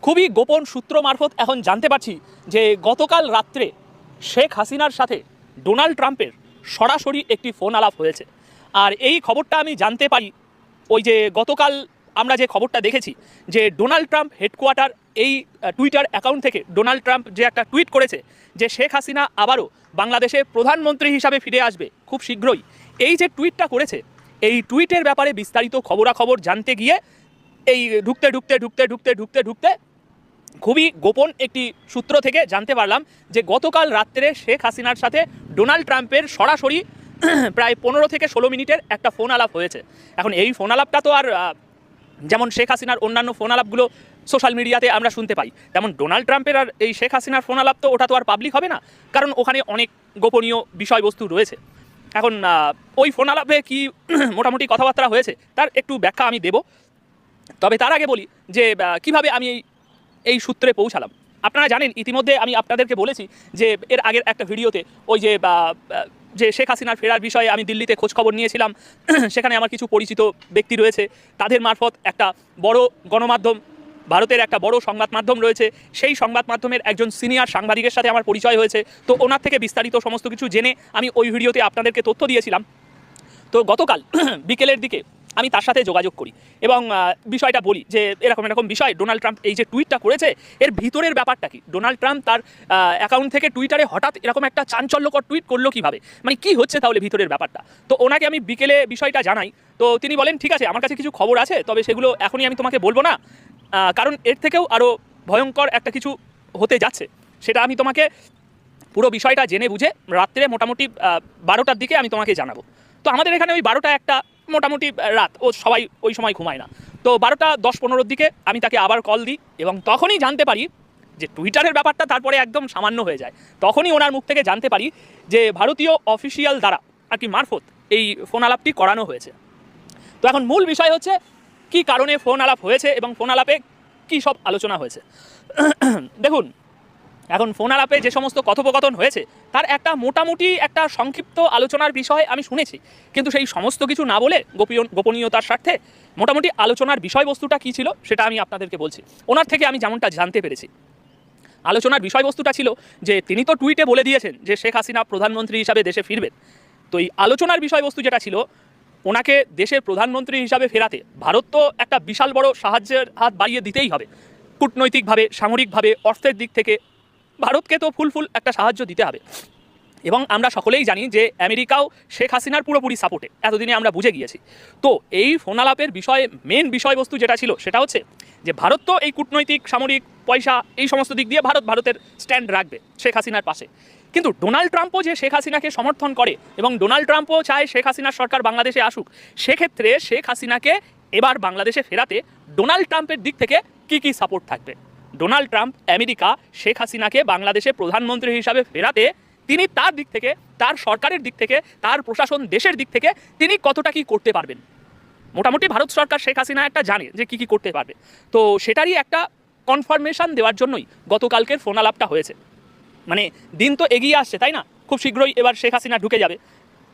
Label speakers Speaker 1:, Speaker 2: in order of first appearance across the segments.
Speaker 1: খুবই গোপন সূত্র মারফত এখন জানতে পারছি যে গতকাল রাত্রে শেখ হাসিনার সাথে ডোনাল্ড ট্রাম্পের সরাসরি একটি ফোন আলাপ হয়েছে। আর এই খবরটা আমি জানতে পারি ওই যে গতকাল আমরা যে খবরটা দেখেছি যে ডোনাল্ড ট্রাম্প হেডকোয়ার্টার এই টুইটার অ্যাকাউন্ট থেকে ডোনাল্ড ট্রাম্প যে একটা টুইট করেছে যে শেখ হাসিনা আবারও বাংলাদেশে প্রধানমন্ত্রী হিসাবে ফিরে আসবে খুব শীঘ্রই। এই যে টুইটটা করেছে এই টুইটের ব্যাপারে বিস্তারিত খবরাখবর জানতে গিয়ে এই ঢুকতে ঢুকতে ঢুকতে ঢুকতে ঢুকতে ঢুকতে খুবই গোপন একটি সূত্র থেকে জানতে পারলাম যে গতকাল রাত্রে শেখ হাসিনার সাথে ডোনাল্ড ট্রাম্পের সরাসরি প্রায় 15 থেকে 16 মিনিটের একটা ফোন আলাপ হয়েছে। এখন এই ফোন আলাপটা তো আর যেমন শেখ হাসিনার অন্যান্য ফোন আলাপগুলো সোশ্যাল মিডিয়াতে আমরা শুনতে পাই, তেমন ডোনাল্ড ট্রাম্পের আর এই শেখ হাসিনার ফোন আলাপ তো ওটা তো আর পাবলিক হবে না, কারণ ওখানে অনেক গোপনীয় বিষয়বস্তু রয়েছে। এখন ওই ফোন আলাপে কি মোটামুটি কথাবার্তা হয়েছে তার একটু ব্যাখ্যা আমি দেব, তবে তার আগে বলি যে কিভাবে আমি এই সূত্রে পৌঁছালাম। আপনারা জানেন ইতিমধ্যে আমি আপনাদেরকে বলেছি যে এর আগের একটা ভিডিওতে ওই যে শেখ হাসিনার ফেরার বিষয়ে আমি দিল্লিতে খোঁজখবর নিয়েছিলাম, সেখানে আমার কিছু পরিচিত ব্যক্তি রয়েছে, তাদের মারফত একটা বড় গণমাধ্যম, ভারতের একটা বড় সংবাদ মাধ্যম রয়েছে, সেই সংবাদ মাধ্যমের একজন সিনিয়র সাংবাদিকের সাথে আমার পরিচয় হয়েছে। তো ওনার থেকে বিস্তারিত সমস্ত কিছু জেনে আমি ওই ভিডিওতে আপনাদেরকে তথ্য দিয়েছিলাম। তো গতকাল বিকেলের দিকে আমি তার সাথে যোগাযোগ করি এবং বিষয়টা বলি যে এরকম এরকম বিষয়, ডোনাল্ড ট্রাম্প এই যে টুইটটা করেছে এর ভিতরের ব্যাপারটা কি, ডোনাল্ড ট্রাম্প তার অ্যাকাউন্ট থেকে টুইটারে হঠাৎ এরকম একটা চাঞ্চল্যকর টুইট করলো কীভাবে, মানে কী হচ্ছে তাহলে ভিতরের ব্যাপারটা। তো ওনাকে আমি বিকেলে বিষয়টা জানাই, তো তিনি বলেন ঠিক আছে আমার কাছে কিছু খবর আছে, তবে সেগুলো এখনই আমি তোমাকে বলবো না, কারণ এর থেকেও আরও ভয়ঙ্কর একটা কিছু হতে যাচ্ছে, সেটা আমি তোমাকে পুরো বিষয়টা জেনে বুঝে রাত্রে মোটামুটি 12টার দিকে আমি তোমাকে জানাবো। তো আমাদের এখানে ওই 12টা একটা মোটামুটি রাত, ও সবাই ওই সময় ঘুমায় না। তো 12টা 10-15 দিকে আমি তাকে আবার কল দিই এবং তখনই জানতে পারি যে টুইটারের ব্যাপারটা তারপরে একদম সামান্য হয়ে যায়। তখনই ওনার মুখ থেকে জানতে পারি যে ভারতীয় অফিসিয়াল দ্বারা আর কি মারফত এই ফোন আলাপটি করানো হয়েছে। তো এখন মূল বিষয় হচ্ছে কি কারণে ফোন আলাপ হয়েছে এবং ফোন আলাপে কী সব আলোচনা হয়েছে। দেখুন, এখন ফোন আলাপে যে সমস্ত কথোপকথন হয়েছে তার একটা মোটামুটি একটা সংক্ষিপ্ত আলোচনার বিষয় আমি শুনেছি, কিন্তু সেই সমস্ত কিছু না বলে গোপনীয়তার স্বার্থে মোটামুটি আলোচনার বিষয়বস্তুটা কী ছিল সেটা আমি আপনাদেরকে বলছি। ওনার থেকে আমি যেমনটা জানতে পেরেছি, আলোচনার বিষয়বস্তুটা ছিল যে তিনি তো টুইটে বলে দিয়েছেন যে শেখ হাসিনা প্রধানমন্ত্রী হিসাবে দেশে ফিরবেন। তো এই আলোচনার বিষয়বস্তু যেটা ছিল, ওনাকে দেশের প্রধানমন্ত্রী হিসাবে ফেরাতে ভারত তো একটা বিশাল বড় সাহায্যের হাত বাড়িয়ে দিতেই হবে, কূটনৈতিকভাবে, সামরিকভাবে, অর্থের দিক থেকে ভারতকে তো ফুল একটা সাহায্য দিতে হবে। এবং আমরা সকলেই জানি যে আমেরিকাও শেখ হাসিনার পুরোপুরি সাপোর্টে, এতদিনে আমরা বুঝে গিয়েছি। তো এই ফোন আলাপের বিষয়ে মেন বিষয়বস্তু যেটা ছিল সেটা হচ্ছে যে ভারত তো এই কূটনৈতিক, সামরিক, পয়সা এই সমস্ত দিক দিয়ে ভারতের স্ট্যান্ড রাখবে শেখ হাসিনার পাশে, কিন্তু ডোনাল্ড ট্রাম্পও যে শেখ হাসিনাকে সমর্থন করে এবং ডোনাল্ড ট্রাম্পও চায় শেখ হাসিনার সরকার বাংলাদেশে আসুক, সেক্ষেত্রে শেখ হাসিনাকে এবার বাংলাদেশে ফেরাতে ডোনাল্ড ট্রাম্পের দিক থেকে কী সাপোর্ট থাকবে। ডোনাল্ড ট্রাম্প, আমেরিকা শেখ হাসিনাকে বাংলাদেশে প্রধানমন্ত্রী হিসাবে ফেরাতে তিনি তার দিক থেকে, তার সরকারের দিক থেকে, তার প্রশাসন, দেশের দিক থেকে তিনি কতটা কী করতে পারবেন, মোটামুটি ভারত সরকার শেখ হাসিনা একটা জানে যে কী করতে পারবে। তো সেটারই একটা কনফার্মেশন দেওয়ার জন্যই গতকালকের ফোন আলাপটা হয়েছে। মানে দিন তো এগিয়ে আসছে, তাই না? খুব শীঘ্রই এবার শেখ হাসিনা ঢুকে যাবে।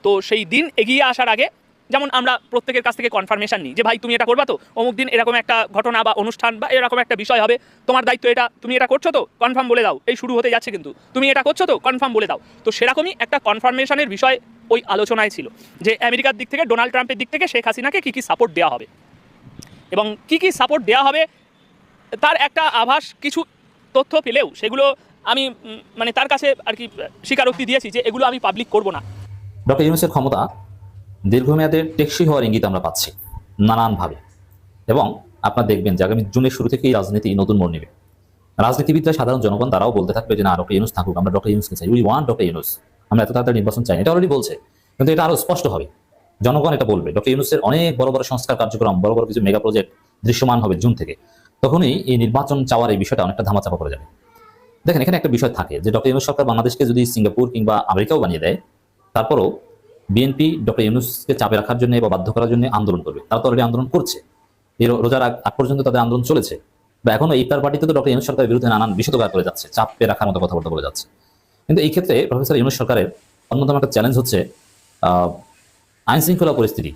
Speaker 1: তো সেই দিন এগিয়ে আসার আগে যেমন আমরা প্রত্যেকের কাছ থেকে কনফার্মেশন নিই যে ভাই তুমি এটা করবা তো, অমুক দিন এরকম একটা ঘটনা বা অনুষ্ঠান বা এরকম একটা বিষয় হবে, তোমার দায়িত্ব এটা, তুমি এটা করছো তো কনফার্ম বলে দাও, এই শুরু হতে যাচ্ছে কিন্তু তুমি এটা করছো তো কনফার্ম বলে দাও। তো সেরকমই একটা কনফার্মেশনের বিষয় ওই আলোচনায় ছিল যে আমেরিকার দিক থেকে, ডোনাল্ড ট্রাম্পের দিক থেকে শেখ হাসিনাকে কী সাপোর্ট দেওয়া হবে এবং কী সাপোর্ট দেওয়া হবে তার একটা আভাস কিছু তথ্য পেলেও সেগুলো আমি মানে তার কাছে আর কি স্বীকারোক্তি দিয়েছি যে এগুলো আমি পাবলিক করব না।
Speaker 2: ডক্টর ইউনূসের ক্ষমতা দীর্ঘমেয়াদের টেকসই হওয়ার ইঙ্গিত আমরা পাচ্ছি নানানভাবে, এবং আপনারা দেখবেন যে আগামী জুনের শুরু থেকেই রাজনীতি নতুন মোড় নেবে। রাজনীতিবিদরা, সাধারণ জনগণ তারাও বলতে থাকবে যে না, ডক্টর ইউনূস থাকুক, আমরা ডক্টর ইউনূসকে চাই, উই ওয়ান্ট ডক্টর ইউনূস, আমরা এত তাড়াতাড়ি নির্বাচন চাই। এটা অলরেডি বলছে, কিন্তু এটা আরো স্পষ্ট হবে, জনগণ এটা বলবে। ডক্টর ইউনূসের অনেক বড় বড় সংস্কার কার্যক্রম, বড় বড় কিছু মেগা প্রজেক্ট দৃশ্যমান হবে জুন থেকে, তখনই এই নির্বাচন চাওয়ার এই বিষয়টা অনেকটা ধামাচাপা পড়ে যাবে। দেখেন, এখানে একটা বিষয় থাকে যে ডক্টর ইউনূস সরকার বাংলাদেশকে যদি সিঙ্গাপুর কিংবা আমেরিকাও বানিয়ে দেয়, তারপরও বিএনপি ডক্টর ইউনূসকে চাপে রাখার জন্য বা বাধ্য করার জন্য আন্দোলন করবে। তারা তো অলরেডি আন্দোলন করছে, এই রোজার আগ পর্যন্ত তাদের আন্দোলন চলেছে, বা এখনো ইফতার পার্টিতে তো ডক্টর ইউনূস সরকারের বিরুদ্ধে নানান বিষোদগার করে যাচ্ছে, চাপে রাখার মতো কথাবার্তা বলে যাচ্ছে। কিন্তু এই ক্ষেত্রে প্রফেসর ইউনূস সরকারের অন্যতম একটা চ্যালেঞ্জ হচ্ছে আইন শৃঙ্খলা পরিস্থিতি,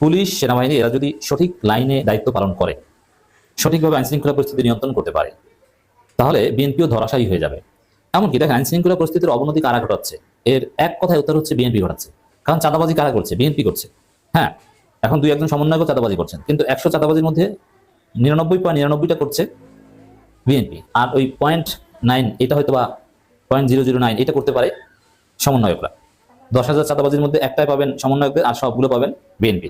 Speaker 2: পুলিশ, সেনাবাহিনী, এরা যদি সঠিক লাইনে দায়িত্ব পালন করে, সঠিকভাবে আইনশৃঙ্খলা পরিস্থিতি নিয়ন্ত্রণ করতে পারে, তাহলে বিএনপিও ধরাশায়ী হয়ে যাবে। এমনকি দেখেন, আইনশৃঙ্খলা পরিস্থিতির অবনতি কারা ঘটাচ্ছে, এর এক কথায় উত্তর হচ্ছে বিএনপি ঘটাচ্ছে। কারণ চাঁদাবাজি কারা করছে? বিএনপি করছে। হ্যাঁ, এখন দুই একজন সমন্বয়ক চাঁদাবাজি করছেন, কিন্তু 100 চাঁদাবাজির মধ্যে 99.99টা করছে বিএনপি, আর ওই 0.9 এটা হয়তো বা 0.009 এটা করতে পারে সমন্বয়করা। 10,000 চাঁদাবাজির মধ্যে একটাই পাবেন সমন্বয়কদের, আর সবগুলো পাবেন বিএনপি।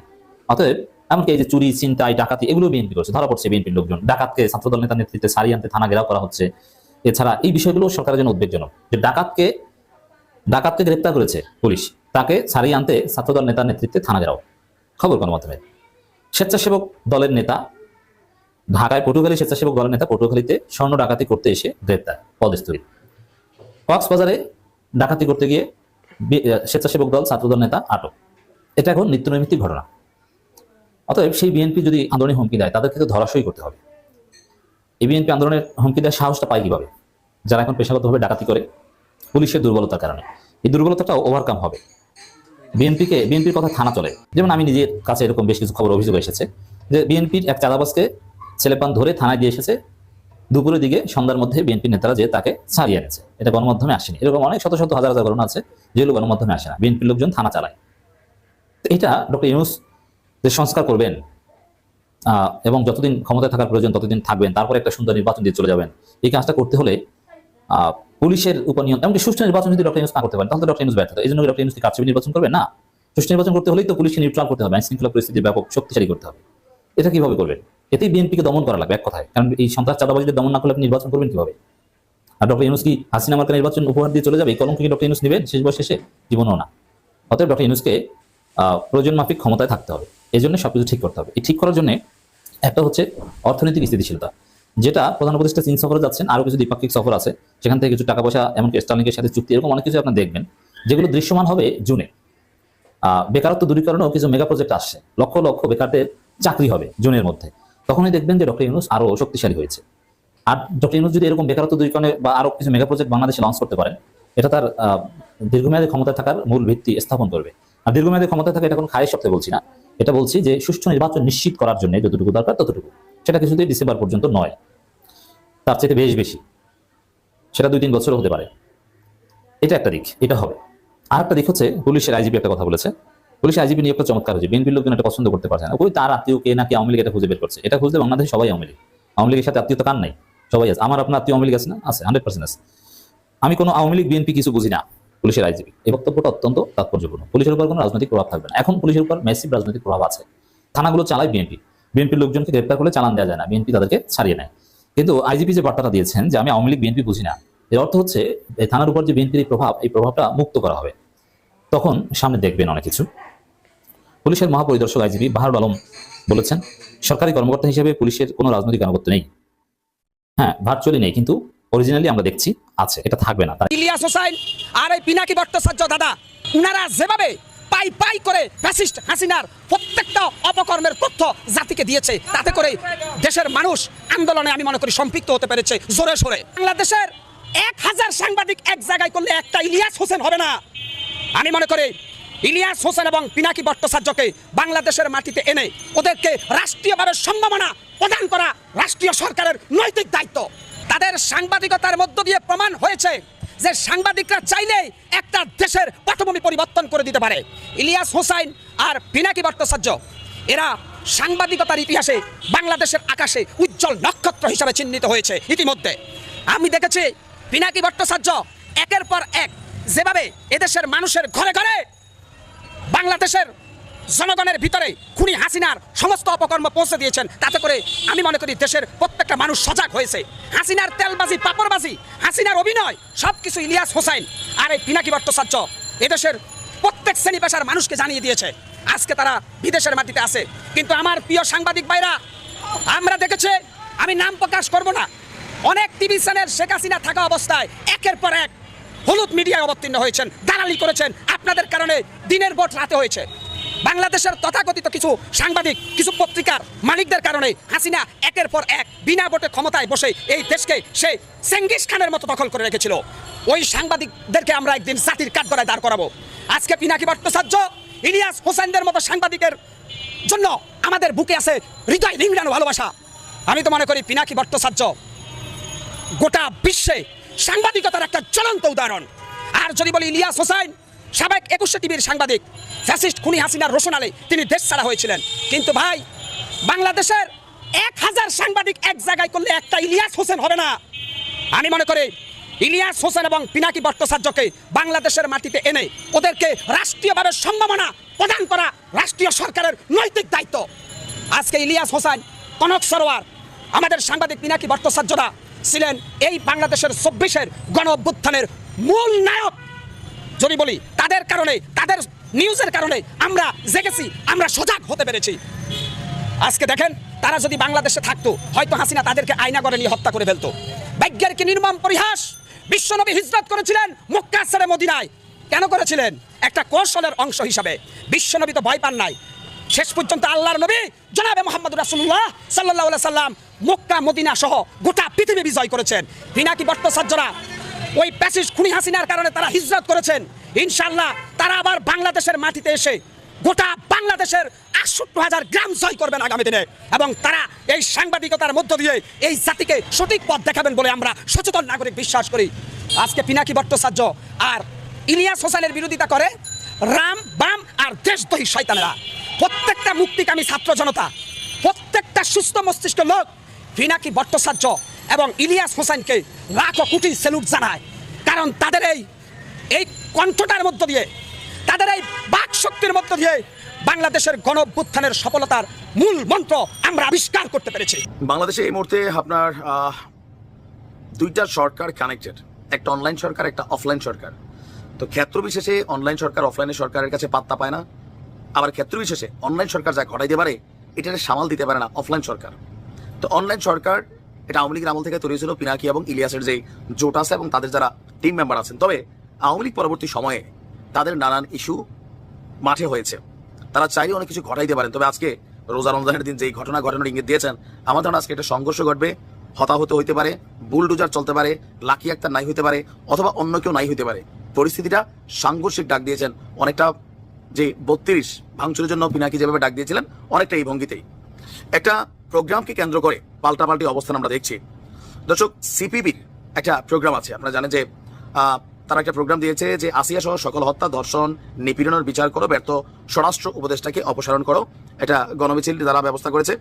Speaker 2: অতএব এমনকি এই যে চুরি, ছিনতাই, ডাকাতি এগুলো বিএনপি করছে, ধরা পড়ছে বিএনপির লোকজন। ডাকাতকে ছাত্রদল নেতার নেতৃত্বে সারিয়ে আনতে থানা ঘেরাও করা হচ্ছে। এছাড়া এই বিষয়গুলো সরকারের জন্য উদ্বেগজনক, যে ডাকাতকে গ্রেপ্তার করেছে পুলিশ, তাকে ছাড়িয়ে আনতে ছাত্রদল নেতার নেতৃত্বে থানা ঘেরাও। খবর গণমাধ্যমে স্বেচ্ছাসেবক দলের নেতা ঢাকায়, পটুয়াখালী স্বেচ্ছাসেবক দলের নেতা পটুয়াখালীতে স্বর্ণ ডাকাতি করতে এসে গ্রেপ্তার, পদস্থিত। কক্সবাজারে ডাকাতি করতে গিয়ে স্বেচ্ছাসেবক দল ছাত্রদল নেতা আটক। এটা এখন নিত্যনৈমিত্তিক ঘটনা। অতএব সেই বিএনপি যদি আন্দোলনে হুমকি দেয়, তাদেরকে তো ধরাশয়ী করতে হবে। এই বিএনপি আন্দোলনের হুমকি দেওয়ার সাহসটা পায় কিভাবে? যারা এখন পেশাগতভাবে ডাকাতি করে পুলিশের দুর্বলতার কারণে। এই দুর্বলতাটাও ওভারকাম হবে। বিএনপির কথা থানা চলে। যেমন আমি নিজের কাছে এরকম বেশ কিছু খবর, অভিযোগ এসেছে যে বিএনপির এক চাঁদাবাজকে ছেলেপান ধরে থানায় দিয়ে এসেছে, দুপুরের দিকে সন্ধ্যার মধ্যে বিএনপির নেতারা যে তাকে ছাড়িয়ে এনেছে। এটা গণমাধ্যমে আসেনি। এরকম অনেক শত শত হাজার হাজার ঘটনা আছে যেগুলো গণমাধ্যমে আসে না, বিএনপির লোকজন থানা চালায়। তো এটা ডক্টর ইউনূস যে সংস্কার করবেন এবং যতদিন ক্ষমতায় থাকার প্রয়োজন ততদিন থাকবেন, তারপরে একটা সুন্দর নির্বাচন দিয়ে চলে যাবেন, এই কাজটা করতে হলে পুলিশের উপর নিয়ন্ত্রণ, এমনকি সুষ্ঠু নির্বাচন যদি ডক্টর ইউনূস না করতে পারেন, তাহলে ডক্টর ইউনূস ব্যর্থ। এই জন্য ডক্টর ইউনূস কি কারচুপি নির্বাচন করবেন? না। সুষ্ঠু নির্বাচন করতে হলেই তো পুলিশকে নিউট্রাল করতে হবে, আইনশৃঙ্খলা পরিস্থিতি ব্যাপক শক্তিশালী করতে হবে। এটা কিভাবে করবেন? এতেই বিএনপিকে দমন করা লাগবে এক কথায়। কারণ এই সন্ত্রাস চাঁদাবাজিদের দমন না করলে আপনি নির্বাচন করবেন কিভাবে? আর ডক্টর ইউনূস কি হাসিনা মার্কা নির্বাচন উপহার দিয়ে চলে যাবে? এই কলঙ্ক কি ডক্টর ইউনূস নেবেন শেষ বয়স শেষে? জীবনও না। অতএব ডক্টর ইউনূসকে প্রয়োজন মাফিক ক্ষমতায় থাকতে হবে। এই জন্য সবকিছু ঠিক করতে হবে। এই ঠিক করার জন্য একটা হচ্ছে অর্থনৈতিক স্থিতিশীলতা, যেটা প্রধান উপদেষ্টা চীন সফরে যাচ্ছেন, আরো কিছু দ্বিপাক্ষিক সফর আছে, সেখান থেকে কিছু টাকা পয়সা, এমনকি স্টার্লিংকের সাথে চুক্তি, এরকম অনেক কিছু আপনারা দেখবেন যেগুলো দৃশ্যমান হবে জুনে। বেকারত্ব দূরীকরণেও কিছু মেগা প্রজেক্ট আসছে, লক্ষ লক্ষ বেকারদের চাকরি হবে জুনের মধ্যে। তখনই দেখবেন যে ডক্টর ইউনূস আরো শক্তিশালী হয়েছে। আর ডক্টর ইউনূস যদি এরকম বেকারত্ব দূরীকরণে বা আরো কিছু মেগা প্রজেক্ট বাংলাদেশে লঞ্চ করতে পারেন, এটা তার দীর্ঘমেয়াদী ক্ষমতায় থাকার মূল ভিত্তি স্থাপন করবে। আর দীর্ঘমেয়াদী ক্ষমতায় থাকা এটা কোনো খায়ের শব্দে বলছি না, এটা বলছি যে সুষ্ঠু নির্বাচন নিশ্চিত করার জন্য যতটুকু দরকার ততটুকু, সেটা কিছুতেই ডিসেম্বর পর্যন্ত নয়, তার চাইতে বেশি, সেটা 2-3 বছরও হতে পারে। এটা একটা দিক, এটা হবে। আর একটা দিক হচ্ছে পুলিশের আইজিপি একটা কথা বলেছে, পুলিশের আইজিপি নিয়ে একটা চমৎকার হয়েছে। বিএনপির লোকজন এটা পছন্দ করতে পারছে না, ওই তার আত্মীয় কে নাকি আওয়ামী লীগ এটা খুঁজে বের করছে। এটা খুঁজলে বাংলাদেশে সবাই আওয়ামী লীগ। আওয়ামী লীগের সাথে আত্মীয়তা কার নাই? সবাই আছে। আমার আপনার আত্মীয় আওয়ামী লীগ আছে না? আছে, 100% আছে। আমি কোনো আওয়ামী লীগ বিএনপি কিছু বুঝি না। পুলিশের আইজিপি এই বক্তব্যটা অত্যন্ত তাৎপর্যপূর্ণ। পুলিশের উপর কোনো রাজনৈতিক প্রভাব থাকবে না। এখন পুলিশের উপর ম্যাসিভ রাজনৈতিক প্রভাব আছে। থানাগুলো চালায় বিএনপি। বিএনপির লোকজনকে গ্রেপ্তার করলে চালান দেওয়া যায় না, বিএনপি তাদেরকে ছাড়িয়ে নেয়। কিন্তু আইজিপি যে বার্তাটা দিয়েছেন যে আমি আওয়ামী লীগ বিএনপি বুঝি না, এর অর্থ হচ্ছে এই থানার উপর যে বিএনপির প্রভাব, এই প্রভাবটা মুক্ত করা হবে। তখন সামনে দেখবেন অনেক কিছু। পুলিশের মহাপরিদর্শক আইজিপি বাহারুল আলম বলেছেন, সরকারি কর্মকর্তা হিসেবে পুলিশের কোনো রাজনৈতিক আনুগত্য নেই। হ্যাঁ, ভার্চুয়ালি নেই, কিন্তু অরিজিনালি আমরা দেখছি আছে। এটা থাকবে না।
Speaker 3: ইলিয়াস হোসাইন আর এই পিনাকি ভট্টাচার্য দাদা, উনারা যেভাবে পাই পাই করে ফ্যাসিস্ট হাসিনার প্রত্যেকটা অপকর্মের তথ্য জাতিকে দিয়েছে, তাতে করে দেশের মানুষ আন্দোলনে আমি মনে করি সম্পৃক্ত হতে পেরেছে জোরে সোরে। বাংলাদেশের 1000 সাংবাদিক এক জায়গায় করলে একটা ইলিয়াস হোসেন হবে না। আমি মনে করি ইলিয়াস হোসেন এবং পিনাকি ভট্টাচার্যকে বাংলাদেশের মাটিতে এনে ওদেরকে রাষ্ট্রীয়ভাবে সম্মাননা প্রদান করা রাষ্ট্রীয় সরকারের নৈতিক দায়িত্ব। তাদের সাংবাদিকতার মধ্য দিয়ে প্রমাণ হয়েছে যে সাংবাদিকরা চাইলেই একটা দেশের পটভূমি পরিবর্তন করে দিতে পারে। ইলিয়াস হোসাইন আর পিনাকি ভট্টাচার্য এরা সাংবাদিকতার ইতিহাসে বাংলাদেশের আকাশে উজ্জ্বল নক্ষত্র হিসাবে চিহ্নিত হয়েছে ইতিমধ্যে। আমি দেখেছি পিনাকি ভট্টাচার্য একের পর এক যেভাবে এদেশের মানুষের ঘরে ঘরে বাংলাদেশের জনগণের ভিতরে খুনি হাসিনার সমস্ত অপকর্ম পৌঁছে দিয়েছেন, তাতে করে আমি মনে করি দেশের প্রত্যেকটা মানুষ সজাগ হয়েছে। হাসিনার তেলবাজি, পাপড়বাজি, হাসিনার অভিনয় সবকিছু ইলিয়াস হোসাইন আর এই পিনাকি ভট্টাচার্য এদেশের প্রত্যেক শ্রেণী পেশার মানুষকে জানিয়ে দিয়েছে। আজকে তারা বিদেশের মাটিতে আছে। কিন্তু আমার প্রিয় সাংবাদিক ভাইরা, আমরা দেখেছি, আমি নাম প্রকাশ করব না, অনেক টিভি চ্যানেল শেখ হাসিনা থাকা অবস্থায় একের পর এক হলুদ মিডিয়ায় অবতীর্ণ হয়েছেন, দালালি করেছেন। আপনাদের কারণে দিনের ভোট রাতে হয়েছে। বাংলাদেশের তথাকথিত কিছু সাংবাদিক, কিছু পত্রিকার মালিকদের কারণে হাসিনা একের পর এক বিনা ভোটে ক্ষমতায় বসে এই দেশকে সে চেঙ্গিস খানের মতো দখল করে রেখেছিল। ওই সাংবাদিকদেরকে আমরা একদিন জাতির কাঠগড়ায় দাঁড় করাবো। আজকে পিনাকি ভট্টাচার্য, ইলিয়াস হোসেনদের মতো সাংবাদিকের জন্য আমাদের বুকে আছে হৃদয় রিংড়ানো ভালোবাসা। আমি তো মনে করি পিনাকি ভট্টাচার্য গোটা বিশ্বে সাংবাদিকতার একটা জ্বলন্ত উদাহরণ। আর যদি বলি ইলিয়াস হোসাইন, সাবেক 21 টিভির সাংবাদিক, ফ্যাসিস্ট খুনি হাসিনার রোশনালে তিনি দেশ ছাড়া হয়েছিলেন। কিন্তু ভাই, বাংলাদেশের 1000 সাংবাদিক এক জায়গায় করলে একটা ইলিয়াস হোসেন হবে না। আমি মনে করি ইলিয়াস হোসেন এবং পিনাকি ভট্টাচার্যকে বাংলাদেশের মাটিতে এনে ওদেরকে রাষ্ট্রীয়ভাবে সম্মাননা প্রদান করা রাষ্ট্রীয় সরকারের নৈতিক দায়িত্ব। আজকে ইলিয়াস হোসেন, কনক সরোয়ার, আমাদের সাংবাদিক পিনাকি ভট্টাচার্যরা ছিলেন এই বাংলাদেশের 24-এর গণ অভ্যুত্থানের মূল নায়ক। যদি বলি তাদের কারণে, তাদের নিউজের কারণে আমরা জেগেছি, আমরা সজাগ হতে পেরেছি। আজকে দেখেন, তারা যদি বাংলাদেশে থাকতো, হয়তো হাসিনা তাদেরকে আয়না করে নিয়ে হত্যা করে ফেলতো। ভাগ্যের কি নির্মম পরিহাস! বিশ্বনবী হিজরত করেছিলেন মক্কা ছেড়ে মদিনায়। কেন করেছিলেন? একটা কৌশলের অংশ হিসাবে। বিশ্বনবী তো ভয় পান নাই। শেষ পর্যন্ত আল্লাহর নবী জনাবে মুহাম্মদ রাসূলুল্লাহ সাল্লাল্লাহু আলাইহি সাল্লাম মক্কা মদিনা সহ গোটা পৃথিবী বিজয় করেছেন। পিনাকি ভট্টাচার্যরা ওই প্যাসিস্ট খুনি হাসিনার কারণে তারা হিজরত করেছেন। ইনশাআল্লাহ তারা আবার বাংলাদেশের মাটিতে এসে গোটা বাংলাদেশের 68,000 গ্রাম জয় করবেন আগামী দিনে, এবং তারা এই সাংবাদিকতার মধ্য দিয়ে এই জাতিকে সঠিক পথ দেখাবেন বলে আমরা সচেতন নাগরিক বিশ্বাস করি। আজকে পিনাকি ভট্টাচার্য আর ইলিয়াস হোসেনের বিরোধিতা করে রাম বাম আর দেশদ্রোহী শয়তানেরা। প্রত্যেকটা মুক্তিকামী ছাত্র জনতা, প্রত্যেকটা সুস্থ মস্তিষ্ক লোক পিনাকি ভট্টাচার্য এবং ইলিয়াস হোসেনকে লাখো কোটি স্যালুট জানায়। কারণ তাদের এই কণ্ঠটার মধ্য দিয়ে, তাদের এই বাক শক্তির মধ্য দিয়ে বাংলাদেশের গণ অভ্যুত্থানের সফলতার মূল মন্ত্র আমরা আবিষ্কার করতে পেরেছি।
Speaker 4: বাংলাদেশে এই মুহূর্তে আপনার দুইটা সরকার কানেক্টেড, একটা অনলাইন সরকার, একটা অফলাইন সরকার। তো ক্ষেত্র বিশেষে অনলাইন সরকার অফলাইনের সরকারের কাছে পাত্তা পায় না, আবার ক্ষেত্র বিশেষে অনলাইন সরকার যা ঘটাইতে পারে এটা সামাল দিতে পারে না অফলাইন সরকার। তো অনলাইন সরকার এটা আওয়ামী লীগের আমল থেকে তৈরি হয়েছিল, পিনাকি এবং ইলিয়াসের যে জোট আছে এবং তাদের যারা টিম মেম্বার আছেন। তবে আওয়ামী লীগ পরবর্তী সময়ে তাদের নানান ইস্যু মাঠে হয়েছে, তারা চাইলে অনেক কিছু ঘটাইতে পারেন। তবে আজকে রোজা রমজানের দিন যেই ঘটনা ঘটানোর ইঙ্গিত দিয়েছেন, আমার ধারণা আজকে একটা সংঘর্ষ ঘটবে, হতাহত হইতে পারে, বুলডোজার চলতে পারে, লাকি আক্তার নাই হইতে পারে, অথবা অন্য কেউ নাই হইতে পারে। পরিস্থিতিটা সাংঘর্ষিক ডাক দিয়েছেন অনেকটা, যে 32 ভাঙচুরের জন্য পিনাকি যেভাবে ডাক দিয়েছিলেন অনেকটা এই ভঙ্গিতেই। একটা প্রোগ্রামকে কেন্দ্র করে পাল্টাপাল্টি অবস্থান আমরা দেখছি। দর্শক, সিপিবির একটা প্রোগ্রাম আছে, আপনারা জানেন যে তারা একটা প্রোগ্রাম দিয়েছে যে আসিয়া সহ সকল হত্যা, ধর্ষণ, নিপীড়নের বিচার করো, ব্যর্থ স্বরাষ্ট্র উপদেষ্টাকে অপসারণ করো। এটা গণমিছিল দ্বারা ব্যবস্থা করেছে,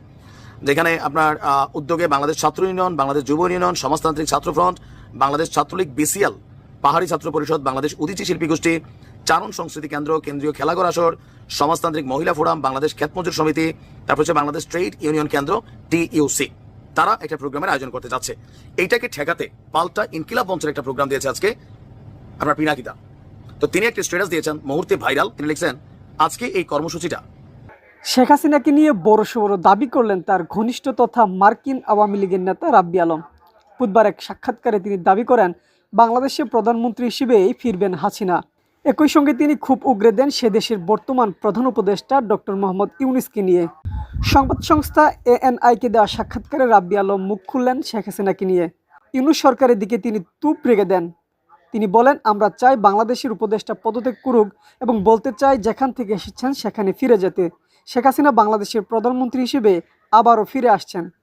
Speaker 4: যেখানে আপনার উদ্যোগে বাংলাদেশ ছাত্র ইউনিয়ন, বাংলাদেশ যুব ইউনিয়ন, সমাজতান্ত্রিক ছাত্র ফ্রন্ট, বাংলাদেশ ছাত্রলীগ, বিসিএল, পাহাড়ি ছাত্র পরিষদ, বাংলাদেশ উদীচী শিল্পী গোষ্ঠী, চারণ সংস্কৃতি কেন্দ্র, কেন্দ্রীয় খেলাঘর আসর, সমাজতান্ত্রিক মহিলা ফোরাম, বাংলাদেশ ক্ষেত মজুর সমিতি, তারপর হচ্ছে বাংলাদেশ ট্রেড ইউনিয়ন কেন্দ্র TUC, তারা একটা প্রোগ্রামের আয়োজন করতে যাচ্ছে। এইটাকে ঠেকাতে পাল্টা ইনকিলাব মঞ্চের একটা প্রোগ্রাম দিয়েছে আজকে আপনার পিনাকিদা। তো তিনি একটা স্ট্যাটাস দিয়েছেন, মুহূর্তে ভাইরাল। তিনি লিখছেন, আজকে এই কর্মসূচিটা
Speaker 5: শেখ হাসিনাকে নিয়ে বড়সড় দাবি করলেন তার ঘনিষ্ঠ তথা মার্কিন আওয়ামী লীগের নেতা রাব্বি আলম। বুধবার এক সাক্ষাৎকারে তিনি দাবি করেন বাংলাদেশের প্রধানমন্ত্রী হিসেবেই ফিরবেন হাসিনা। একই সঙ্গে তিনি খুব উগরে দেন সে দেশের বর্তমান প্রধান উপদেষ্টা ডক্টর মোহাম্মদ ইউনূসকে নিয়ে। সংবাদ সংস্থা ANI-কে দেওয়া সাক্ষাৎকারে রাব্বি আলম মুখ খুললেন শেখ হাসিনাকে নিয়ে। ইউনূস সরকারের দিকে তিনি তুপ রেগে দেন। তিনি বলেন, আমরা চাই বাংলাদেশের উপদেষ্টা পদত্যাগ করুক এবং বলতে চাই যেখান থেকে এসেছেন সেখানে ফিরে যেতে। শেখ হাসিনা বাংলাদেশের প্রধানমন্ত্রী হিসেবে আবারও ফিরে আসছেন।